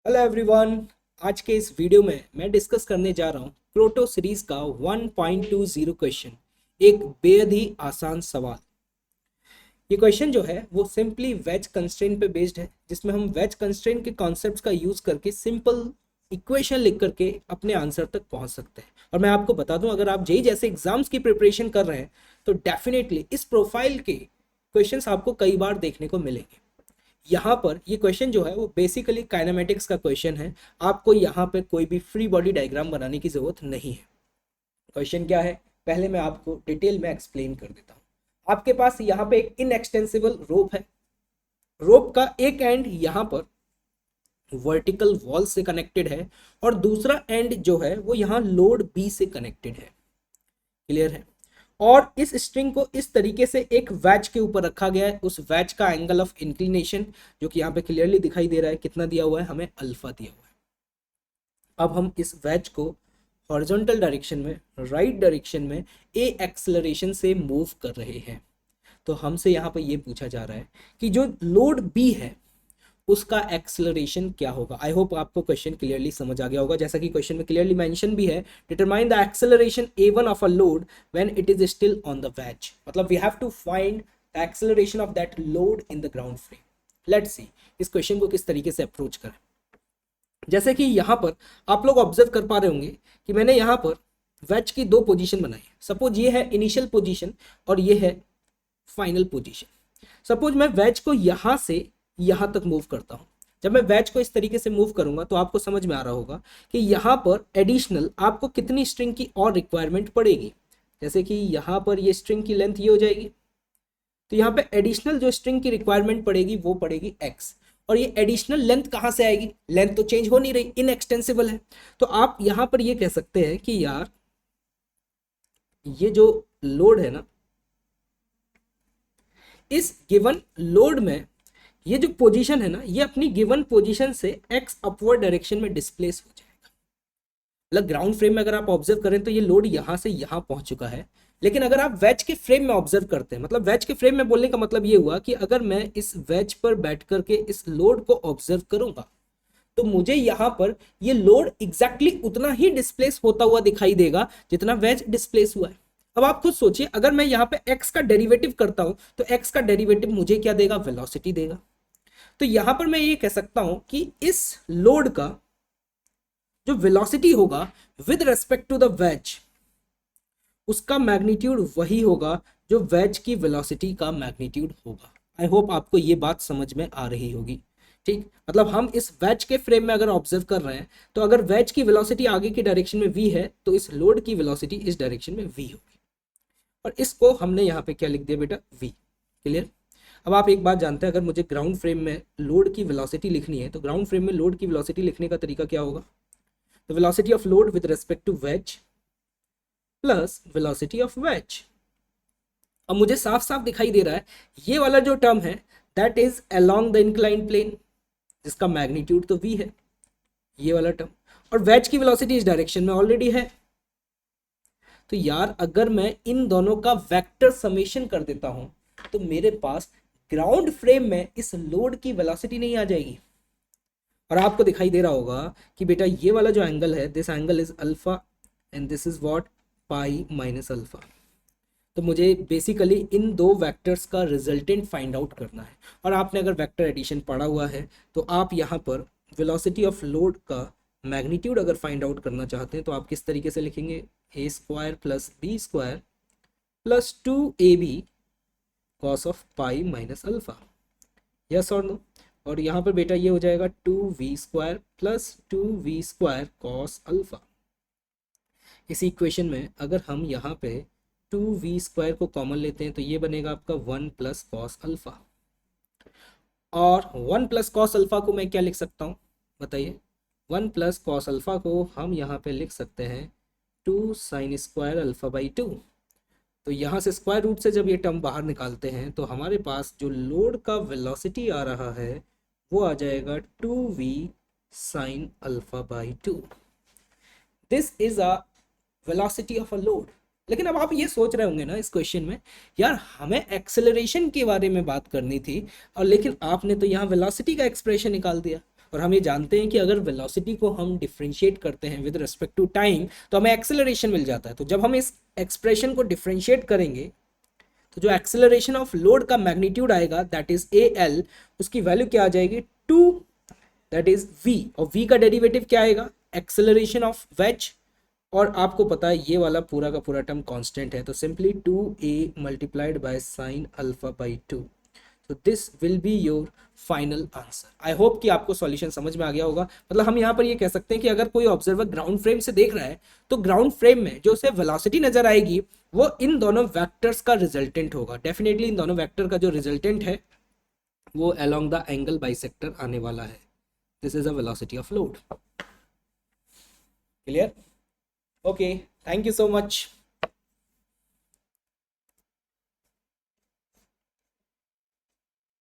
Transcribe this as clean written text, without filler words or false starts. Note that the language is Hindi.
Hello everyone. आज के इस वीडियो में मैं डिस्कस करने जा रहा हूँ क्रोटो सीरीज का 1.20 क्वेश्चन। एक बेहद ही आसान सवाल। ये क्वेश्चन जो है वो सिंपली वेज कंस्ट्रेंट पे बेस्ड है, जिसमें हम वेज कंस्ट्रेंट के कॉन्सेप्ट्स का यूज करके सिंपल इक्वेशन लिख करके अपने आंसर तक पहुंच सकते हैं। और मैं आपको बता दूं, अगर आप जेई जैसे एग्जाम्स की प्रिपरेशन कर रहे हैं तो डेफिनेटली इस प्रोफाइल के क्वेश्चंस आपको कई बार देखने को मिलेंगे। यहाँ पर ये क्वेश्चन जो है वो बेसिकली काइनेमेटिक्स का क्वेश्चन है। आपको यहाँ पे कोई भी फ्री बॉडी डायग्राम बनाने की जरूरत नहीं है। क्वेश्चन क्या है, पहले मैं आपको डिटेल में एक्सप्लेन कर देता हूँ। आपके पास यहाँ पे एक इनएक्सटेंसिबल रोप है। रोप का एक एंड यहाँ पर वर्टिकल वॉल से कनेक्टेड है और दूसरा एंड जो है वो यहाँ लोड बी से कनेक्टेड है। क्लियर है। और इस स्ट्रिंग को इस तरीके से एक वैज के ऊपर रखा गया है। उस वैज का एंगल ऑफ इंक्लिनेशन जो कि यहाँ पे क्लियरली दिखाई दे रहा है, कितना दिया हुआ है, हमें अल्फा दिया हुआ है। अब हम इस वैज को हॉरिजॉन्टल डायरेक्शन में, राइट डायरेक्शन में ए एक्सेलरेशन से मूव कर रहे हैं। तो हमसे यहाँ पे ये पूछा जा रहा है कि जो लोड बी है उसका एक्सेलरेशन क्या होगा। आई होप आपको क्वेश्चन क्लियरली समझ आ गया होगा। जैसा कि क्वेश्चन में क्लियरली मेंशन भी है, determine the acceleration a1 of a load when it is still on the wedge. मतलब we have to find the acceleration of that load in the ground frame. Let's see इस क्वेश्चन को किस तरीके से अप्रोच करें। जैसे कि यहाँ पर आप लोग ऑब्जर्व कर पा रहे होंगे कि मैंने यहाँ पर वेज की दो पोजीशन बनाई है। सपोज ये है इनिशियल पोजीशन और ये है फाइनल पोजीशन। सपोज मैं वेज को यहां से यहां तक मूव करता हूं। जब मैं वेज को इस तरीके से मूव करूंगा तो आपको समझ में आ रहा होगा कि यहां पर एडिशनल आपको कितनी स्ट्रिंग की और रिक्वायरमेंट पड़ेगी। जैसे कि यहां पर ये स्ट्रिंग की लेंथ ये हो जाएगी, तो यहाँ पे एडिशनल जो स्ट्रिंग की रिक्वायरमेंट पड़ेगी वो पड़ेगी x। और ये एडिशनल लेंथ कहाँ से आएगी, लेंथ तो चेंज हो नहीं रही, इनएक्सटेंसिबल है। तो आप यहाँ पर ये कह सकते हैं कि यार ये जो लोड है ना, इस गिवन लोड में ये जो पोजीशन है ना, ये अपनी गिवन पोजीशन से x अपवर्ड डायरेक्शन में डिस्प्लेस हो जाएगा। मतलब ग्राउंड फ्रेम में अगर आप ऑब्जर्व करें तो ये लोड यहां से यहां पहुंच चुका है। लेकिन अगर आप वेज के फ्रेम में ऑब्जर्व करते हैं, मतलब वेज के फ्रेम में बोलने का मतलब ये हुआ कि अगर मैं इस वेज पर बैठ करके इस लोड को ऑब्जर्व करूंगा तो मुझे यहाँ पर ये लोड एग्जैक्टली उतना ही डिस्प्लेस होता हुआ दिखाई देगा जितना वेज डिस्प्लेस हुआ है। अब आप खुद सोचिए, अगर मैं यहाँ पे x का डेरिवेटिव करता हूं तो x का डेरिवेटिव मुझे क्या देगा, वेलोसिटी देगा। तो यहां पर मैं ये कह सकता हूं कि इस लोड का जो वेलोसिटी होगा with respect to the wedge, उसका मैग्नीट्यूड वही होगा जो वेज की वेलोसिटी का मैग्नीट्यूड होगा। आई होप आपको ये बात समझ में आ रही होगी। ठीक, मतलब हम इस वेज के फ्रेम में अगर ऑब्जर्व कर रहे हैं तो अगर वेज की वेलोसिटी आगे की डायरेक्शन में v है तो इस लोड की वेलोसिटी इस डायरेक्शन में v होगी। और इसको हमने यहाँ पे क्या लिख दिया बेटा, v। क्लियर। अब आप एक बात जानते हैं, अगर मुझे ग्राउंड फ्रेम में लोड की वेलोसिटी लिखनी है तो ग्राउंड फ्रेम में लोड की वेलोसिटी लिखने का तरीका क्या होगा, the velocity of load with respect to wedge plus velocity of wedge. अब मुझे साफ साफ दिखाई दे रहा है ये वाला जो टर्म है that is along the inclined plane, जिसका मैग्नीट्यूड तो v है, ये वाला टर्म। और वेज की वेलोसिटी इस डायरेक्शन में ऑलरेडी है। तो यार अगर मैं इन दोनों का वेक्टर समेशन कर देता हूं तो मेरे पास ग्राउंड फ्रेम में इस लोड की वेलोसिटी नहीं आ जाएगी। और आपको दिखाई दे रहा होगा कि बेटा ये वाला जो एंगल है, this angle is alpha and this is what, pi minus alpha. तो मुझे बेसिकली इन दो वेक्टर्स का रिजल्टेंट फाइंड आउट करना है। और आपने अगर वेक्टर एडिशन पढ़ा हुआ है तो आप यहाँ पर वेलोसिटी ऑफ लोड का मैग्नीट्यूड अगर फाइंड आउट करना चाहते हैं तो आप किस तरीके से लिखेंगे, a square plus b square plus 2ab cos of pi minus alpha. Yes और नो। और यहाँ पर बेटा ये हो जाएगा 2v square plus 2v square cos alpha. इस इक्वेशन में अगर हम यहाँ पे 2v स्क्वायर को कॉमन लेते हैं तो ये बनेगा आपका 1 प्लस कॉस अल्फा। और 1 प्लस कॉस अल्फा को मैं क्या लिख सकता हूँ बताइए, 1 प्लस कॉस अल्फा को हम यहाँ पे लिख सकते हैं 2 साइन स्क्वायर अल्फा बाई 2। तो यहाँ से स्क्वायर रूट से जब ये टर्म बाहर निकालते हैं तो हमारे पास जो लोड का वेलोसिटी आ रहा है वो आ जाएगा 2v sine alpha by 2। This is a velocity of a load. लेकिन अब आप ये सोच रहे होंगे ना इस क्वेश्चन में, यार हमें एक्सेलरेशन के बारे में बात करनी थी और लेकिन आपने तो यहाँ वेलोसिटी का एक्सप्रेशन निकाल दिया। और हम ये जानते हैं कि अगर वेलोसिटी को हम डिफरेंशिएट करते हैं विद रिस्पेक्ट टू टाइम तो हमें एक्सेलरेशन मिल जाता है। तो जब हम इस एक्सप्रेशन को डिफरेंशिएट करेंगे तो जो एक्सेलरेशन ऑफ लोड का मैग्नीट्यूड आएगा दैट इज ए एल, उसकी वैल्यू क्या आ जाएगी 2, दैट इज v, और v का डेरिवेटिव क्या आएगा एक्सेलरेशन ऑफ वेज, और आपको पता है ये वाला पूरा का पूरा टर्म कांस्टेंट है तो simply 2a multiplied by sine alpha by 2। तो this will be your final answer. I hope कि आपको सॉल्यूशन समझ में आ गया होगा। मतलब हम यहाँ पर ये कह सकते हैं कि अगर कोई ऑब्जर्वर ग्राउंड फ्रेम से देख रहा है तो ग्राउंड फ्रेम में जो उसे वेलोसिटी नजर आएगी वो इन दोनों वेक्टर्स का रिजल्टेंट होगा। डेफिनेटली इन दोनों वेक्टर का जो रिजल्टेंट है वो अलोंग द एंगल बाइसेक्टर आने वाला है। This is a velocity of load. Clear? Okay, thank you so much.